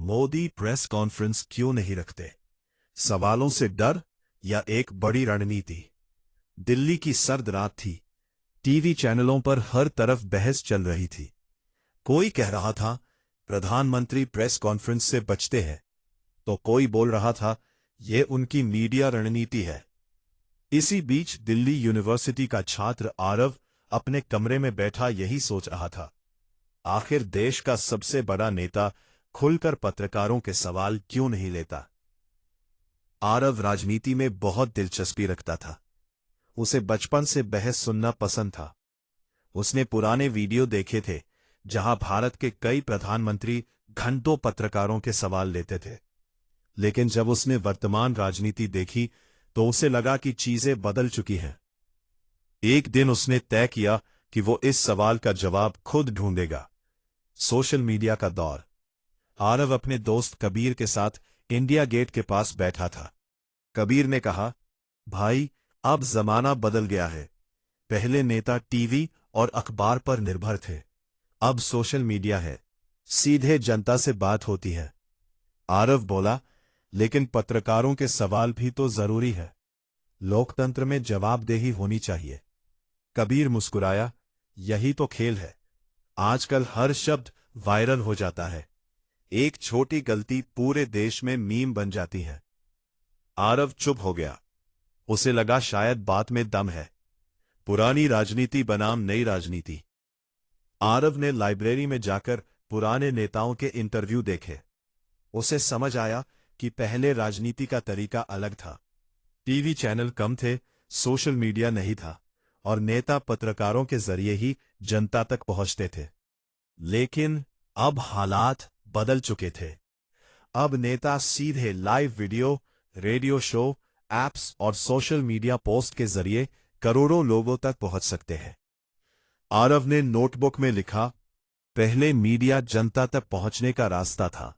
Modi press conference क्यों नहीं रखते? सवालों से डर या एक बड़ी रणनीति? दिल्ली की सर्द रात थी। टीवी चैनलों पर हर तरफ बहस चल रही थी। कोई कह रहा था प्रधानमंत्री प्रेस कॉन्फ्रेंस से बचते हैं, तो कोई बोल रहा था ये उनकी मीडिया रणनीति है। इसी बीच दिल्ली यूनिवर्सिटी का छात्र आरव अपने कमरे में बैठा यही सोच रहा था, आखिर देश का सबसे बड़ा नेता खुलकर पत्रकारों के सवाल क्यों नहीं लेता। आरव राजनीति में बहुत दिलचस्पी रखता था। उसे बचपन से बहस सुनना पसंद था। उसने पुराने वीडियो देखे थे जहां भारत के कई प्रधानमंत्री घंटों पत्रकारों के सवाल लेते थे। लेकिन जब उसने वर्तमान राजनीति देखी तो उसे लगा कि चीजें बदल चुकी हैं। एक दिन उसने तय किया कि वो इस सवाल का जवाब खुद ढूंढेगा। सोशल मीडिया का दौर। आरव अपने दोस्त कबीर के साथ इंडिया गेट के पास बैठा था। कबीर ने कहा, भाई, अब जमाना बदल गया है। पहले नेता टीवी और अखबार पर निर्भर थे, अब सोशल मीडिया है, सीधे जनता से बात होती है। आरव बोला, लेकिन पत्रकारों के सवाल भी तो जरूरी है। लोकतंत्र में जवाबदेही होनी चाहिए। कबीर मुस्कुराया, यही तो खेल है। आजकल हर शब्द वायरल हो जाता है। एक छोटी गलती पूरे देश में मीम बन जाती है। आरव चुप हो गया। उसे लगा शायद बात में दम है। पुरानी राजनीति बनाम नई राजनीति। आरव ने लाइब्रेरी में जाकर पुराने नेताओं के इंटरव्यू देखे। उसे समझ आया कि पहले राजनीति का तरीका अलग था। टीवी चैनल कम थे, सोशल मीडिया नहीं था, और नेता पत्रकारों के जरिए ही जनता तक पहुंचते थे। लेकिन अब हालात बदल चुके थे। अब नेता सीधे live video, radio show, apps और सोशल मीडिया पोस्ट के जरिए करोड़ों लोगों तक पहुंच सकते हैं। आरव ने नोटबुक में लिखा, पहले मीडिया जनता तक पहुंचने का रास्ता था,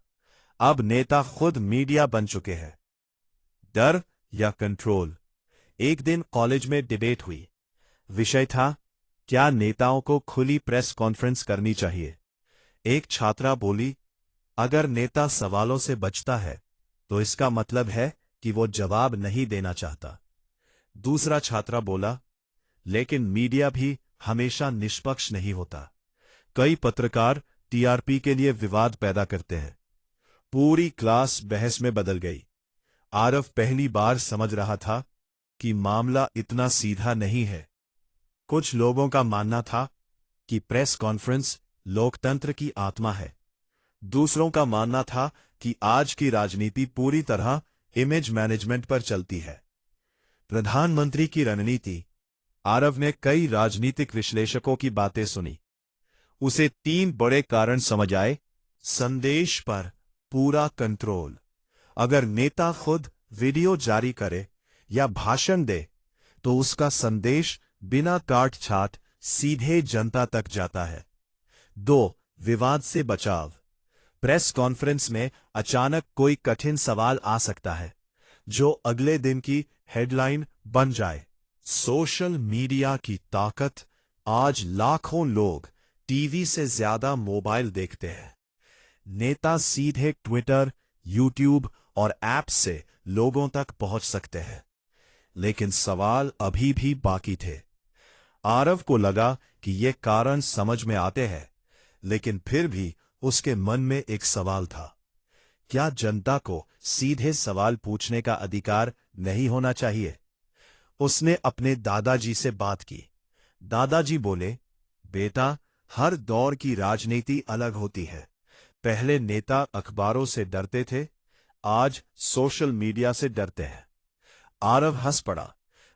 अब नेता खुद मीडिया बन चुके हैं। डर या कंट्रोल? एक दिन कॉलेज में डिबेट हुई। विषय था, क्या नेताओं को खुली प्रेस कॉन्फ्रेंस करनी चाहिए? एक छात्रा बोली, अगर नेता सवालों से बचता है तो इसका मतलब है कि वो जवाब नहीं देना चाहता। दूसरा छात्रा बोला, लेकिन मीडिया भी हमेशा निष्पक्ष नहीं होता। कई पत्रकार टीआरपी के लिए विवाद पैदा करते हैं। पूरी क्लास बहस में बदल गई। आरव पहली बार समझ रहा था कि मामला इतना सीधा नहीं है। कुछ लोगों का मानना था कि प्रेस कॉन्फ्रेंस लोकतंत्र की आत्मा है। दूसरों का मानना था कि आज की राजनीति पूरी तरह इमेज मैनेजमेंट पर चलती है। प्रधानमंत्री की रणनीति। आरव ने कई राजनीतिक विश्लेषकों की बातें सुनी। उसे 3 बड़े कारण समझ आए। संदेश पर पूरा कंट्रोल। अगर नेता खुद वीडियो जारी करे या भाषण दे तो उसका संदेश बिना काट छाट सीधे जनता तक जाता है। 2. विवाद से बचाव। प्रेस कॉन्फ्रेंस में अचानक कोई कठिन सवाल आ सकता है जो अगले दिन की हेडलाइन बन जाए। सोशल मीडिया की ताकत। आज लाखों लोग टीवी से ज्यादा मोबाइल देखते हैं। नेता सीधे ट्विटर, यूट्यूब और ऐप्स से लोगों तक पहुंच सकते हैं। लेकिन सवाल अभी भी बाकी थे। आरव को लगा कि ये कारण समझ में आते हैं, लेकिन फिर भी उसके मन में एक सवाल था, क्या जनता को सीधे सवाल पूछने का अधिकार नहीं होना चाहिए? उसने अपने दादाजी से बात की। दादाजी बोले, बेटा, हर दौर की राजनीति अलग होती है। पहले नेता अखबारों से डरते थे, आज सोशल मीडिया से डरते हैं। आरव हंस पड़ा।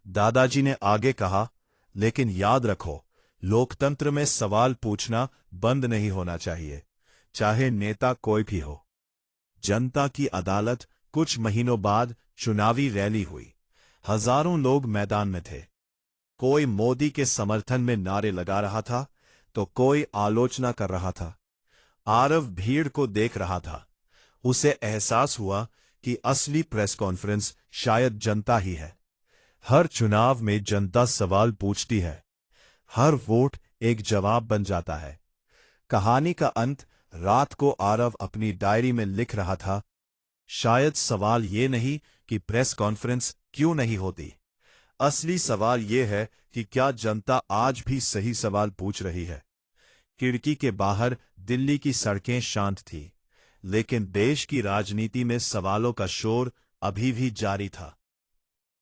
दादाजी ने आगे कहा, लेकिन याद रखो, लोकतंत्र में सवाल पूछना बंद नहीं होना चाहिए, चाहे नेता कोई भी हो। जनता की अदालत। कुछ महीनों बाद चुनावी रैली हुई। हजारों लोग मैदान में थे। कोई मोदी के समर्थन में नारे लगा रहा था तो कोई आलोचना कर रहा था। आरव भीड़ को देख रहा था। उसे एहसास हुआ कि असली प्रेस कॉन्फ्रेंस शायद जनता ही है। हर चुनाव में जनता सवाल पूछती है, हर वोट एक जवाब बन जाता है। कहानी का अंत रात को आरव अपनी डायरी में लिख रहा था, शायद सवाल ये नहीं कि प्रेस कॉन्फ्रेंस क्यों नहीं होती। असली सवाल ये है कि क्या जनता आज भी सही सवाल पूछ रही है। खिड़की के बाहर दिल्ली की सड़कें शांत थी, लेकिन देश की राजनीति में सवालों का शोर अभी भी जारी था।